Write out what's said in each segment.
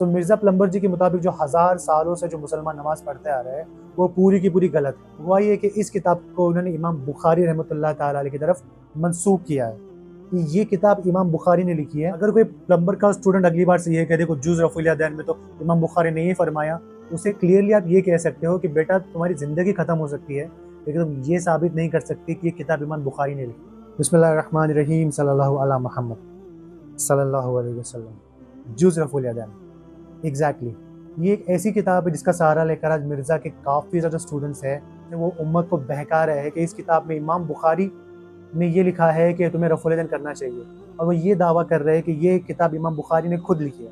تو مرزا پلمبر جی کے مطابق جو 1000 سالوں سے جو مسلمان نماز پڑھتے آ رہے ہیں وہ پوری کی پوری غلط ہے۔ ہوا یہ کہ اس کتاب کو انہوں نے امام بخاری رحمۃ اللہ تعالیٰ علیہ کی طرف منسوخ کیا ہے کہ یہ کتاب امام بخاری نے لکھی ہے۔ اگر کوئی پلمبر کا اسٹوڈنٹ اگلی بار سے یہ کہہ دے کہ جز رفع الیدین میں تو امام بخاری نے یہ فرمایا، اسے کلیئرلی آپ یہ کہہ سکتے ہو کہ بیٹا تمہاری زندگی ختم ہو سکتی ہے لیکن تم یہ ثابت نہیں کر سکتی کہ یہ کتاب امام بخاری نے لکھی۔ بسم اللہ الرحمن الرحیم، صلی اللہ علی محمد صلی اللہ علیہ وسلم۔ جز رفع الیدین ایگزیکٹلی یہ ایک ایسی کتاب ہے جس کا سہارا لے کر آج مرزا کے کافی زیادہ اسٹوڈنٹس ہیں، وہ امت کو بہکا رہے ہیں کہ اس کتاب میں امام بخاری نے یہ لکھا ہے کہ تمہیں رفع الیدین کرنا چاہیے، اور وہ یہ دعویٰ کر رہے ہیں کہ یہ کتاب امام بخاری نے خود لکھی ہے۔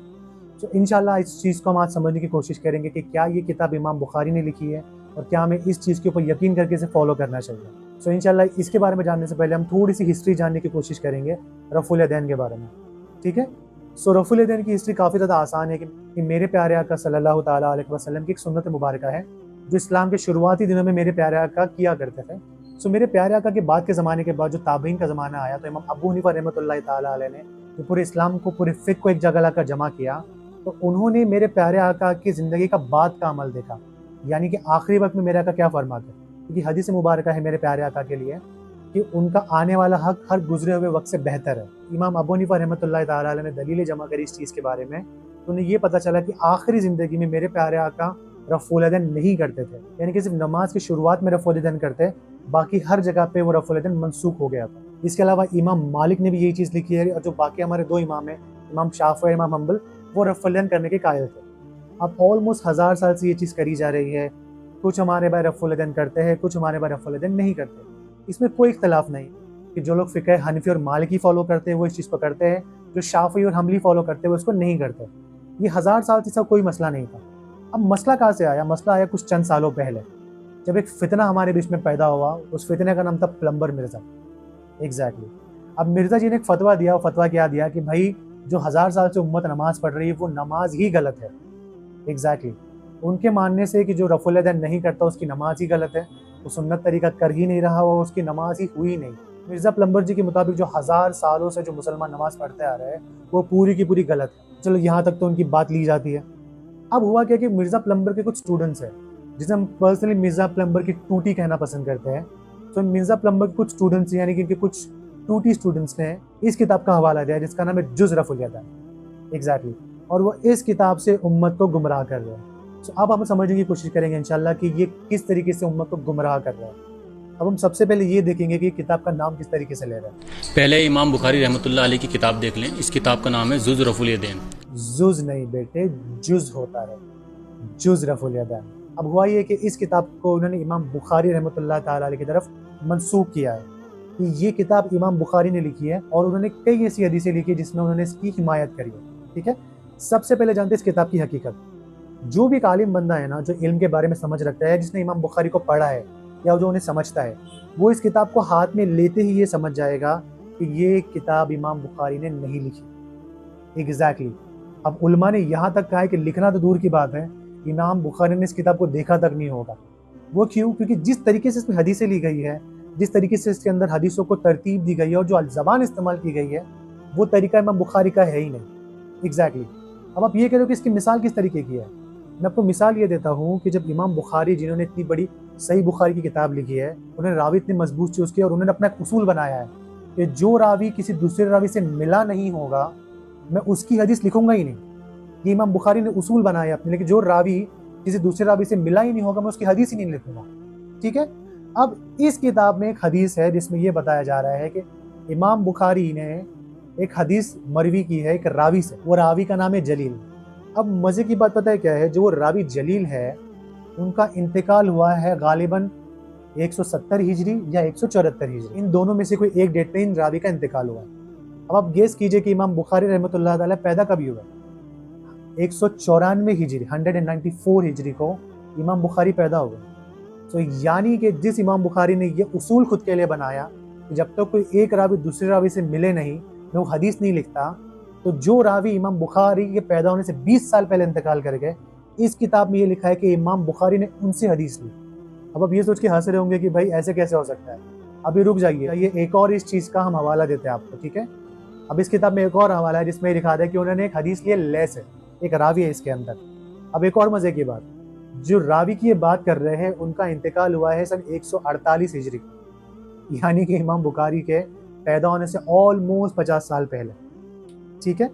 تو انشاءاللہ اس چیز کو ہم آج سمجھنے کی کوشش کریں گے کہ کیا یہ کتاب امام بخاری نے لکھی ہے اور کیا ہمیں اس چیز کے اوپر یقین کر کے اسے فالو کرنا چاہیے۔ سو انشاءاللہ اس کے بارے میں جاننے سے پہلے ہم تھوڑی سی ہسٹری جاننے کی کوشش کریں گے رفع الیدین کے بارے میں، ٹھیک ہے؟ سو رفع الیدین کی ہسٹری کافی زیادہ آسان ہے کہ میرے پیارے آقا صلی اللہ تعالیٰ علیہ وسلم کی ایک سنت مبارکہ ہے جو اسلام کے شروعاتی دنوں میں میرے پیارے آقا کیا کرتے تھے۔ سو میرے پیارے آقا کے بعد کے زمانے کے بعد جو تابعین کا زمانہ آیا تو امام ابو حنیفہ رحمۃ اللہ تعالیٰ علیہ نے جو پورے اسلام کو، پورے فقہ کو ایک جگہ لا کر جمع کیا، تو انہوں نے میرے پیارے آقا کی زندگی کا بعد کا عمل دیکھا، یعنی کہ آخری وقت میں میرے آقا کیا فرماتے ہیں، کیونکہ حدیث مبارکہ ہے میرے پیارے آقا کے لیے کہ ان کا آنے والا حق ہر گزرے ہوئے وقت سے بہتر ہے۔ امام ابو حنیفہ رحمۃ اللہ تعالیٰ علیہ نے دلیلیں جمع کری اس چیز کے بارے میں، تو انہیں یہ پتہ چلا کہ آخری زندگی میں میرے پیارے آقا رفع الیدین نہیں کرتے تھے، یعنی کہ صرف نماز کی شروعات میں رفع الیدین کرتے، باقی ہر جگہ پہ وہ رفع الیدین منسوخ ہو گیا تھا۔ اس کے علاوہ امام مالک نے بھی یہی چیز لکھی ہے، اور جو باقی ہمارے دو امام ہیں، امام شافعی اور امام حنبل، وہ رفع الیدین کرنے کے قائل تھے۔ اب آلموسٹ 1000 سال سے یہ چیز کری جا رہی ہے، کچھ ہمارے بھائی رفع الیدین کرتے ہیں، کچھ ہمارے بھائی رفع الیدین نہیں کرتے۔ اس میں کوئی اختلاف نہیں کہ جو لوگ فقہ حنفی اور مالکی فالو کرتے ہیں وہ اس چیز کو کرتے ہیں، جو شافعی اور حنبلی فالو کرتے ہیں وہ اس کو نہیں کرتے۔ یہ 1000 سال سے کوئی مسئلہ نہیں تھا۔ اب مسئلہ کہاں سے آیا؟ مسئلہ آیا کچھ چند سالوں پہلے، جب ایک فتنہ ہمارے بیچ میں پیدا ہوا، اس فتنے کا نام تھا پلمبر مرزا۔ ایگزیکٹلی اب مرزا جی نے ایک فتویٰ دیا، فتویٰ کیا دیا کہ بھائی جو 1000 سال سے امت نماز پڑھ رہی ہے وہ نماز ہی غلط ہے۔ ایگزیکٹلی ان کے ماننے سے کہ جو رفع الیدین نہیں کرتا اس کی نماز ہی غلط ہے، وہ سنت طریقہ کر ہی نہیں رہا اور اس کی نماز ہی ہوئی نہیں۔ مرزا پلمبر جی کے مطابق جو 1000 سالوں سے جو مسلمان نماز پڑھتے آ رہے ہیں وہ پوری کی پوری غلط ہے۔ چلو یہاں تک تو ان کی بات لی جاتی ہے۔ اب ہوا کیا کہ مرزا پلمبر کے کچھ اسٹوڈنٹس ہیں جسے ہم پرسنلی مرزا پلمبر کی ٹوٹی کہنا پسند کرتے ہیں، تو مرزا پلمبر کے کچھ اسٹوڈنٹس یعنی کہ ان کے کچھ ٹوٹی اسٹوڈنٹس نے اس کتاب کا حوالہ دیا جس کا نام ہے جز رفع الیدین۔ ایگزیکٹلی اور وہ اس کتاب سے امت کو گمراہ کر رہے ہیں۔ اب ہم سمجھنے کی کوشش کریں گے انشاءاللہ کہ یہ کس طریقے سے امت کو گمراہ کر رہا ہے۔ اب ہم سب سے پہلے یہ دیکھیں گے کہ کتاب کا نام کس طریقے سے لے رہا ہے۔ پہلے امام بخاری رحمۃ اللہ علیہ کی کتاب دیکھ لیں، اس کتاب کا نام ہے جز رفع الیدین۔ جز نہیں بیٹے، جز ہوتا ہے، جز رفع الیدین۔ اب ہوا یہ کہ اس کتاب کو انہوں نے امام بخاری رحمۃ اللہ تعالیٰ علیہ کی طرف منسوخ کیا ہے کہ یہ کتاب امام بخاری نے لکھی ہے، اور انہوں نے کئی ایسی حدیثیں لکھی جس میں انہوں نے اس کی حمایت کری ہے، ٹھیک ہے؟ سب سے پہلے جانتے ہیں اس کتاب کی حقیقت۔ جو بھی ایک عالم بندہ ہے نا، جو علم کے بارے میں سمجھ رکھتا ہے، جس نے امام بخاری کو پڑھا ہے یا جو انہیں سمجھتا ہے، وہ اس کتاب کو ہاتھ میں لیتے ہی یہ سمجھ جائے گا کہ یہ کتاب امام بخاری نے نہیں لکھی۔ ایگزیکٹلی اب علماء نے یہاں تک کہا ہے کہ لکھنا تو دور کی بات ہے، امام بخاری نے اس کتاب کو دیکھا تک نہیں ہوگا۔ وہ کیوں؟ کیونکہ جس طریقے سے اس میں حدیثیں لی گئی ہے، جس طریقے سے اس کے اندر حدیثوں کو ترتیب دی گئی ہے اور جو زبان استعمال کی گئی ہے، وہ طریقہ امام بخاری کا ہے ہی نہیں۔ ایگزیکٹلی اب آپ یہ کہہ رہے ہو کہ اس کی مثال کس طریقے کی ہے؟ میں آپ کو مثال یہ دیتا ہوں کہ جب امام بخاری جنہوں نے اتنی بڑی صحیح بخاری کی کتاب لکھی ہے، انہوں نے راوی اتنی مضبوط چوز کی اور انہوں نے اپنا ایک اصول بنایا ہے کہ جو راوی کسی دوسرے راوی سے ملا نہیں ہوگا میں اس کی حدیث لکھوں گا ہی نہیں۔ یہ امام بخاری نے اصول بنایا اپنے لیے کہ جو راوی کسی دوسرے راوی سے ملا ہی نہیں ہوگا میں اس کی حدیث ہی نہیں لکھوں گا، ٹھیک ہے؟ اب اس کتاب میں ایک حدیث ہے جس میں یہ بتایا جا رہا ہے کہ امام بخاری نے ایک حدیث مروی کی ہے ایک راوی سے، وہ راوی کا نام ہے جلیل۔ اب مزے کی بات پتہ ہے کیا ہے؟ جو وہ راوی جلیل ہے ان کا انتقال ہوا ہے غالباً 170 ہجری یا 174 ہجری، ان دونوں میں سے کوئی ایک ڈیٹ پہ ان راوی کا انتقال ہوا ہے۔ اب آپ گیس کیجئے کہ امام بخاری رحمۃ اللہ تعالیٰ پیدا کب ہوئے؟ 194 ہجری 194 ہجری کو امام بخاری پیدا ہوئے۔ تو یعنی کہ جس امام بخاری نے یہ اصول خود کے لیے بنایا کہ جب تک کوئی ایک راوی دوسرے راوی سے ملے نہیں میں وہ حدیث نہیں لکھتا، تو جو راوی امام بخاری کے پیدا ہونے سے 20 سال پہلے انتقال کر گئے، اس کتاب میں یہ لکھا ہے کہ امام بخاری نے ان سے حدیث لی۔ اب آپ یہ سوچ کے ہنس رہے ہوں گے کہ بھائی ایسے کیسے ہو سکتا ہے؟ ابھی رک جائیے، یہ ایک اور اس چیز کا ہم حوالہ دیتے ہیں آپ کو، ٹھیک ہے؟ اب اس کتاب میں ایک اور حوالہ ہے جس میں یہ لکھا ہے کہ انہوں نے ایک حدیث لی ہے لے سے۔ ایک راوی ہے اس کے اندر. اب ایک اور مزے کی بات, جو راوی کی یہ بات کر رہے ہیں ان کا انتقال ہوا ہے سن 148 ہجری, یعنی کہ امام بخاری کے پیدا ہونے سے آلموسٹ 50 سال پہلے. ٹھیک ہے,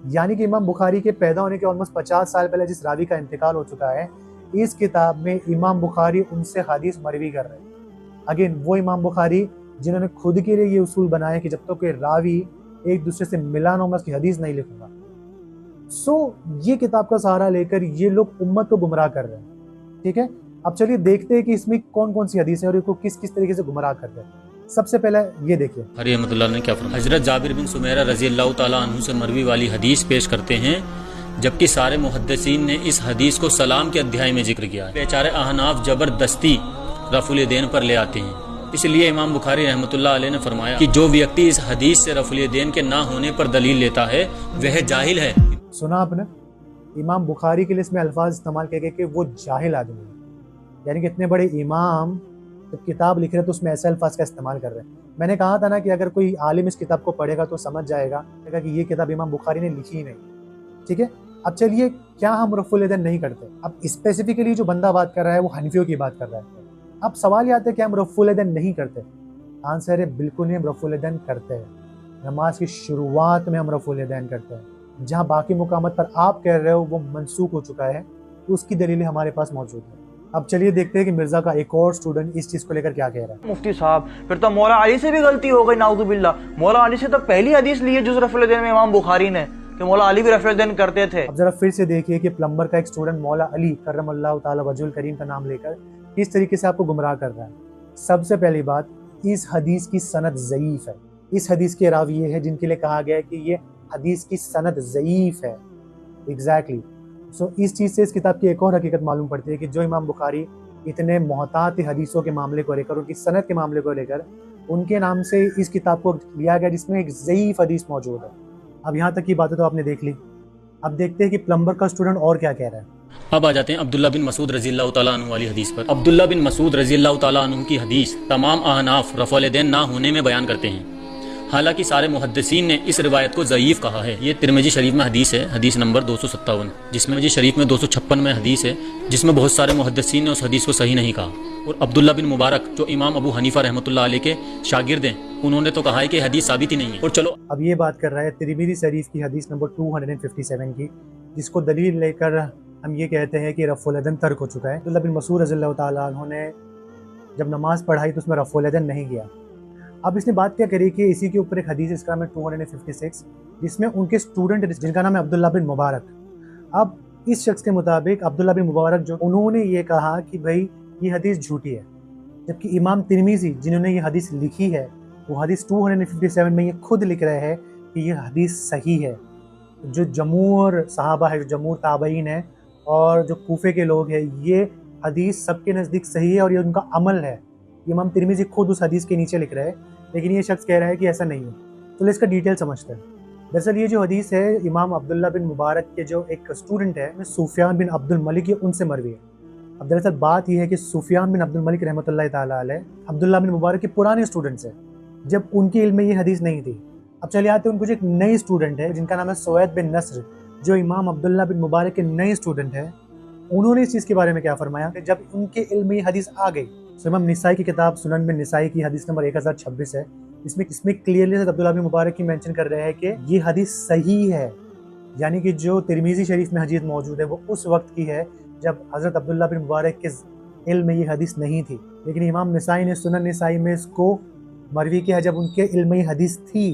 یعنی کہ امام بخاری کے پیدا ہونے کے آلموسٹ 50 سال پہلے جس راوی کا انتقال ہو چکا ہے, اس کتاب میں امام بخاری ان سے حدیث مروی کر رہے ہیں. اگین وہ امام بخاری جنہوں نے خود کے لیے یہ اصول بنائے کہ جب تک کہ راوی ایک دوسرے سے ملا نہ ہو میں اس کی حدیث نہیں لکھوں گا. یہ کتاب کا سہارا لے کر یہ لوگ امت کو گمراہ کر رہے ہیں. ٹھیک ہے, اب چلیے دیکھتے ہیں کہ اس میں کون کون سی حدیث ہیں اور ان کو کس کس طریقے سے گمراہ کر رہے ہیں. سب سے پہلے یہ دیکھیے, رحمۃ اللہ نے کیا فرمایا. حضرت جابر بن سمیرہ رضی اللہ تعالیٰ عنہ سے مروی والی حدیث پیش کرتے ہیں, جبکہ سارے محدثین نے اس حدیث کو سلام کے ادھیائے میں ذکر کیا ہے. بیچارے احناف زبردستی رفع الیدین پر لے آتے ہیں. اس لیے امام بخاری رحمۃ اللہ علیہ نے فرمایا کہ جو ویکتی اس حدیث سے رفع الیدین کے نہ ہونے پر دلیل لیتا ہے وہ جاہل ہے. سنا آپ نے, امام بخاری کے لیے اس میں الفاظ استعمال کیے گئے کہ وہ جاہل آدمی ہے. یعنی کہ اتنے بڑے امام جب کتاب لکھ رہے تو اس میں ایسے الفاظ کا استعمال کر رہے ہیں. میں نے کہا تھا نا کہ اگر کوئی عالم اس کتاب کو پڑھے گا تو سمجھ جائے گا کہ یہ کتاب امام بخاری نے لکھی ہی نہیں. ٹھیک ہے, اب چلیے کیا ہم رفع الیدین نہیں کرتے؟ اب اسپیسیفکلی جو بندہ بات کر رہا ہے وہ حنفیوں کی بات کر رہا ہے. اب سوال یہ آتا ہے کہ ہم رفع الیدین نہیں کرتے. آنسر ہے بالکل نہیں, ہم رفع الیدین کرتے ہیں. نماز کی شروعات میں ہم رفع الیدین کرتے ہیں. جہاں باقی مقامات پر آپ کہہ رہے ہو وہ منسوخ ہو چکا ہے, اس کی دلیلیں ہمارے پاس موجود ہیں. اب چلیے دیکھتے ہیں کہ مرزا کا ایک اور اسٹوڈنٹ اس چیز کو لے کر کیا کہہ رہا ہے. مفتی صاحب پھر تو مولا علی سے بھی غلطی ہو گئی, نعوذ باللہ. مولا علی سے تو پہلی حدیث لی ہے جز رفع الیدین میں امام بخاری نے, کہ مولا علی بھی رفع الیدین کرتے تھے. اب ذرا پھر سے دیکھیے کہ پلمبر کا ایک اسٹوڈنٹ مولا علی کرم اللہ تعالی وجہ الکریم کا نام لے کر کس طریقے سے آپ کو گمراہ کر رہا ہے. سب سے پہلی بات, اس حدیث کی سند ضعیف ہے. اس حدیث کے راوی یہ ہے جن کے لیے کہا گیا ہے کہ یہ حدیث کی سند ضعیف ہے. ایگزیکٹلی. اس چیز سے اس کتاب کی ایک اور حقیقت معلوم پڑتی ہے کہ جو امام بخاری اتنے محتاط حدیثوں کے معاملے کو لے کر, ان کی سند کے معاملے کو لے کر, ان کے نام سے اس کتاب کو لیا گیا جس میں ایک ضعیف حدیث موجود ہے. اب یہاں تک کی باتیں تو آپ نے دیکھ لی. اب دیکھتے ہیں کہ پلمبر کا اسٹوڈنٹ اور کیا کہہ رہا ہے. اب آ جاتے ہیں عبداللہ بن مسعود رضی اللہ تعالیٰ عنہ والی حدیث پر. عبداللہ بن مسعود رضی اللہ تعالیٰ عنہ کی حدیث تمام احناف رفع الیدین نہ ہونے میں بیان کرتے ہیں, حالانکہ سارے محدثین نے اس روایت کو ضعیف کہا ہے. یہ ترمذی شریف میں حدیث ہے, حدیث نمبر 257, جس میں ترمذی شریف میں 256 میں حدیث ہے, جس میں بہت سارے محدثین نے اس حدیث کو صحیح نہیں کہا. اور عبداللہ بن مبارک جو امام ابو حنیفہ رحمۃ اللہ علیہ کے شاگرد ہیں, انہوں نے تو کہا ہے کہ حدیث ثابت ہی نہیں ہے. اور چلو اب یہ بات کر رہا ہے ترمذی شریف کی حدیث نمبر 257 کی, جس کو دلیل لے کر ہم یہ کہتے ہیں کہ رفع الیدین ترک ہو چکا ہے. عبداللہ بن مسعود رضی اللہ تعالیٰ عنہ نے جب نماز پڑھائی تو اس میں رفع الیدین نہیں کیا. اب اس نے بات کیا کری کہ اسی کے اوپر ایک حدیث اس کا نام ہے 256, جس میں ان کے اسٹوڈنٹ جن کا نام ہے عبداللہ بن مبارک. اب اس شخص کے مطابق عبداللہ بن مبارک جو انہوں نے یہ کہا کہ بھائی یہ حدیث جھوٹی ہے, جبکہ امام ترمذی جنہوں نے یہ حدیث لکھی ہے وہ حدیث 257 میں یہ خود لکھ رہے ہیں کہ یہ حدیث صحیح ہے. جو جمہور صحابہ ہے, جو جمہور تابعین ہیں اور جو کوفے کے لوگ ہیں, یہ حدیث سب کے نزدیک صحیح ہے اور یہ ان کا عمل ہے. امام ترمذی خود اس حدیث کے نیچے لکھ رہے ہیں, لیکن یہ شخص کہہ رہا ہے کہ ایسا نہیں ہے. تو اس کا ڈیٹیل سمجھتے ہیں. دراصل یہ جو حدیث ہے امام عبداللہ بن مبارک کے جو ایک اسٹوڈنٹ ہے سفیان بن عبد الملک, یہ ان سے مروی ہے. اب دراصل بات یہ ہے کہ سفیان بن عبد الملک رحمۃ اللہ تعالیٰ علیہ عبداللہ بن مبارک کے پرانے اسٹوڈنٹس ہیں, جب ان کے علم میں یہ حدیث نہیں تھی. اب چلے آتے ہیں ان کو جو ایک نئی اسٹوڈنٹ ہے جن کا نام ہے سوید بن نصر, جو امام عبداللہ بن مبارک کے نئے اسٹوڈنٹ ہیں. انہوں نے اس چیز کے بارے میں کیا فرمایا کہ جب ان کے علم میں یہ حدیث آ گئی, امام نسائی کی کتاب سنن بن نسائی کی حدیث نمبر 1026 ہے, اس میں کلیئرلی عبداللہ بن مبارک کی مینشن کر رہے ہیں کہ یہ حدیث صحیح ہے. یعنی کہ جو ترمذی شریف میں حدیث موجود ہے وہ اس وقت کی ہے جب حضرت عبداللہ بن مبارک کے علم میں یہ حدیث نہیں تھی, لیکن امام نسائی نے سنن نسائی میں اس کو مروی کیا جب ان کے علم میں یہ حدیث تھی,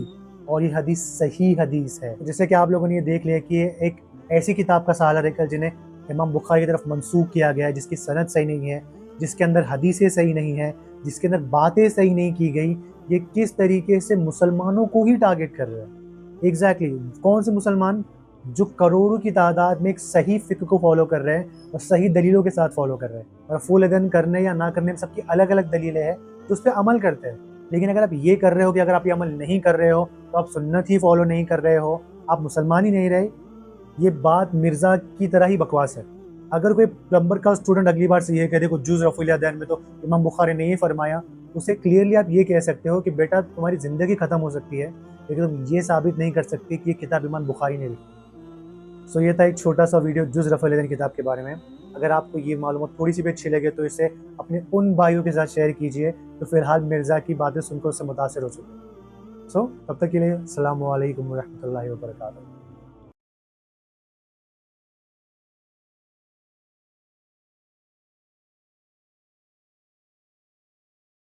اور یہ حدیث صحیح حدیث ہے. جیسے کہ آپ لوگوں نے یہ دیکھ لیا کہ ایک ایسی کتاب کا سہارا لے کر جنہیں امام بخاری کی طرف منسوخ کیا گیا ہے, جس کی سند صحیح نہیں ہے, جس کے اندر حدیثیں صحیح نہیں ہیں, جس کے اندر باتیں صحیح نہیں کی گئی, یہ کس طریقے سے مسلمانوں کو ہی ٹارگٹ کر رہے ہیں. ایگزیکٹلی کون سے مسلمان؟ جو کروڑوں کی تعداد میں ایک صحیح فقہ کو فالو کر رہے ہیں اور صحیح دلیلوں کے ساتھ فالو کر رہے ہیں, اور رفع الیدین کرنے یا نہ کرنے میں سب کی الگ الگ دلیلیں ہیں, تو اس پہ عمل کرتے ہیں. لیکن اگر آپ یہ کر رہے ہو کہ اگر آپ یہ عمل نہیں کر رہے ہو تو آپ سنت ہی فالو نہیں کر رہے ہو, آپ مسلمان ہی نہیں رہے, یہ بات مرزا کی طرح ہی بکواس ہے. اگر کوئی پلمبر کا اسٹوڈنٹ اگلی بار سے یہ کہہ دے کہ جز رفع الیدین میں تو امام بخاری نے یہ فرمایا, اسے کلیئرلی آپ یہ کہہ سکتے ہو کہ بیٹا تمہاری زندگی ختم ہو سکتی ہے لیکن تم یہ ثابت نہیں کر سکتے کہ یہ کتاب امام بخاری نے لکھی. سو یہ تھا ایک چھوٹا سا ویڈیو جز رفع الیدین کتاب کے بارے میں. اگر آپ کو یہ معلومات تھوڑی سی بھی اچھی لگے تو اسے اپنے ان بھائیوں کے ساتھ شیئر کیجئے تو فی الحال مرزا کی باتیں سن کر اس سے متاثر ہو چکے. سو تب تک کے لیے السلام علیکم ورحمۃ اللہ وبرکاتہ.